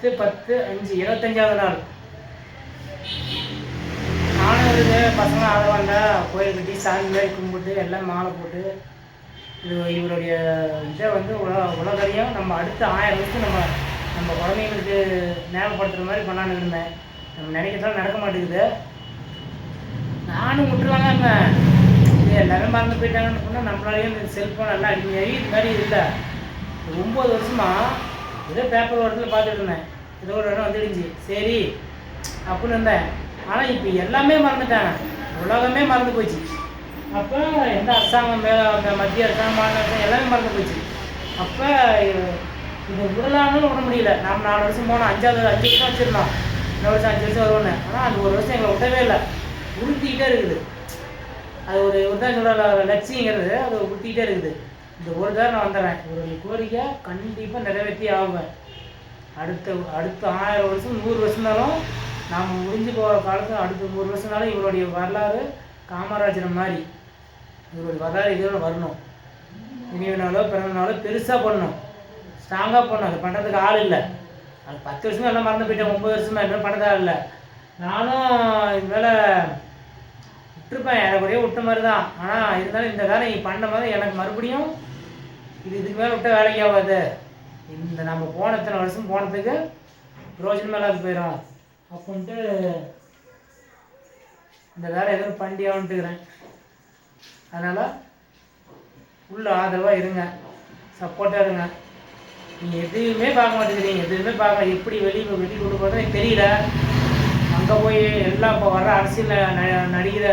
25வது நாள். நானும் இருக்குது பசங்க ஆதரவாண்டா கோயில் கட்டி சாமி மாதிரி கும்பிட்டு எல்லாம் மாலை போட்டு இவருடைய இதை வந்து உலகறியும் நம்ம அடுத்த 1000 வருஷத்துக்கு நம்ம குழந்தைங்களுக்கு ஞாபகப்படுத்துகிற மாதிரி பண்ணான்னு இருந்தேன். நம்ம நினைக்கிறதால நடக்க மாட்டேங்குது. நானும் விட்டுருவாங்க இது எல்லாமே மறந்து போயிட்டாங்கன்னு சொன்னால் நம்மளாலேயும் இந்த செல்ஃபோன் எல்லாம் அடிமையாகி இது மாதிரி இல்லை. 9 வருஷமாக ஏதோ பேப்பர் ஓரத்தில் பார்த்துட்டு இருந்தேன். ஏதோ ஒரு இடம் வந்துடுச்சு சரி அப்படின்னு இருந்தேன். ஆனால் இப்போ எல்லாமே மறந்துட்டாங்க, உலகமே மறந்து போச்சு. அப்போ எந்த அரசாங்கம் மத்திய அரசாங்கம் மாநில அரசாங்கம் எல்லாமே மறந்து போச்சு. அப்போ இது விடலான்னு விட முடியல. நாம் 4 வருஷம் போனோம், 5 வருஷம் வச்சுருந்தோம், இன்னொரு வருஷம் 5 வருஷம் வருவோன்னு. ஆனால் அந்த ஒரு வருஷம் எங்களை விடவே இல்லை, உறுத்திக்கிட்டே இருக்குது. அது ஒரு தான் சொல்கிற லட்சியங்கிறது அது உறுத்திக்கிட்டே இருக்குது. இந்த ஒரு தான் நான் வந்துடுறேன். இவருடைய கோரிக்கை கண்டிப்பாக நிறைவேற்றி ஆகுவேன். அடுத்த 1000 வருஷம் 100 வருஷம்னாலும் நாம் முடிஞ்சு போகிற காலத்தில் அடுத்த 100 வருஷம்னாலும் இவருடைய வரலாறு காமராஜர் மாதிரி இவருடைய வரலாறு இதோட வரணும். நினைவுனாலோ பிறந்தனாலோ பெருசாக பண்ணணும், ஸ்ட்ராங்காக பண்ணணும். அது பண்ணுறதுக்கு ஆள் இல்லை. அது 10 வருஷமாக எல்லாம் மறந்து போயிட்டேன், 9 வருஷமாக என்ன பண்ணுறதா இல்லை. நானும் இது மேலே விட்டுருப்பேன், ஏறக்குறைய விட்ட மாதிரி தான். ஆனால் இருந்தாலும் இந்த வேலை நீ பண்ண மாதிரி எனக்கு மறுபடியும் இதுக்கு மேலே விட்ட வேலைக்கு ஆகாது. இந்த நம்ம போன இத்தனை வருஷம் போனதுக்கு பிரோஜனமே இல்லாத போயிடும் அப்படின்ட்டு இந்த வேலை எதுவும் பண்ணியான்ட்டுக்கிறேன். அதனால் உள்ள ஆதரவாக இருங்க, சப்போர்ட்டாக இருங்க. நீங்கள் எதுவுமே பார்க்க மாட்டேங்கிறீங்க, எதுவுமே பார்க்க எப்படி வெளியே கொண்டு போகிறது எனக்கு தெரியல. அங்கே போய் எல்லாம் இப்போ வர்ற அரசியல் நடிகிற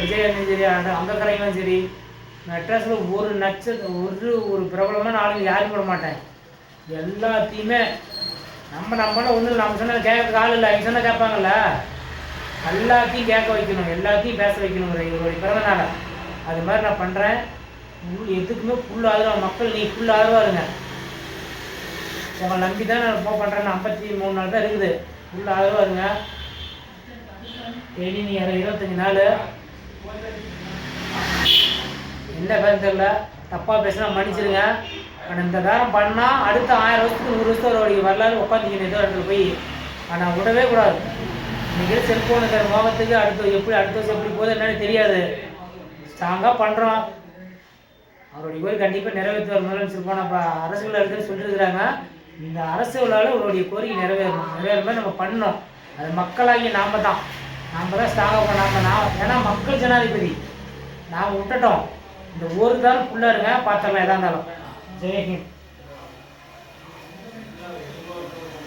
விஜயனும் சரி, அங்கே கரைங்களும் சரி, மெட்ராஸில் ஒரு பிரபலமான ஆளுங்க யாரும் விட மாட்டேன். எல்லாத்தையுமே நம்மளாம் ஒன்றும் நம்ம சொன்னால் கேட்கறதுக்கு ஆள் இல்லை, அவங்க சொன்னால் கேட்பாங்கள்ல. எல்லாத்தையும் கேட்க வைக்கணும், எல்லாத்தையும் பேச வைக்கணுங்கிற இவருடைய பிறந்தநாளை அது மாதிரி நான் பண்ணுறேன். எதுக்குமே ஃபுல் ஆதரவு மக்கள், நீ ஃபுல் ஆதரவாக இருங்க. உங்களை நம்பி தான் நான் பண்ணுறேன்னு 53 நாள் தான் இருக்குது. ஃபுல் ஆதரவாக இருங்க. டெய்லி நீ 25 நாள் என்ன பேர் தெரியல, தப்பாக பேசினா மன்னிச்சிருங்க. ஆனால் இந்த காரம் பண்ணால் அடுத்த 1000 வருஷத்துக்கு 100 வருஷத்தோடைய வரலாறு உட்காந்துக்கணும் ஏதோ இடத்துல போய். ஆனால் விடவே கூடாது. இன்றைக்கி செல்ஃபோன் இருக்கிற மோகத்துக்கு அடுத்த வருஷம் எப்படி போகுது என்னன்னு தெரியாது. ஸ்ட்ராங்காக பண்ணுறோம். அவருடைய கோரிக்கை கண்டிப்பாக நிறைவேற்றுவார் முதலமைச்சர் அப்போ அரசுகளில் இருக்குன்னு சொல்லியிருக்கிறாங்க. இந்த அரசுகளால் அவருடைய கோரிக்கை நிறைவேறுமே நம்ம பண்ணோம். அது மக்களாகி நாம் தான் ஸ்ட்ராங்காக பண்ணாமல் ஏன்னா மக்கள் ஜனாதிபதி நாம் விட்டுட்டோம். இந்த ஒரு தான் ஃபுல்லாக இருங்க, பார்த்துக்கலாம் எதாக இருந்தாலும். ஜெய்ஹிந்த்.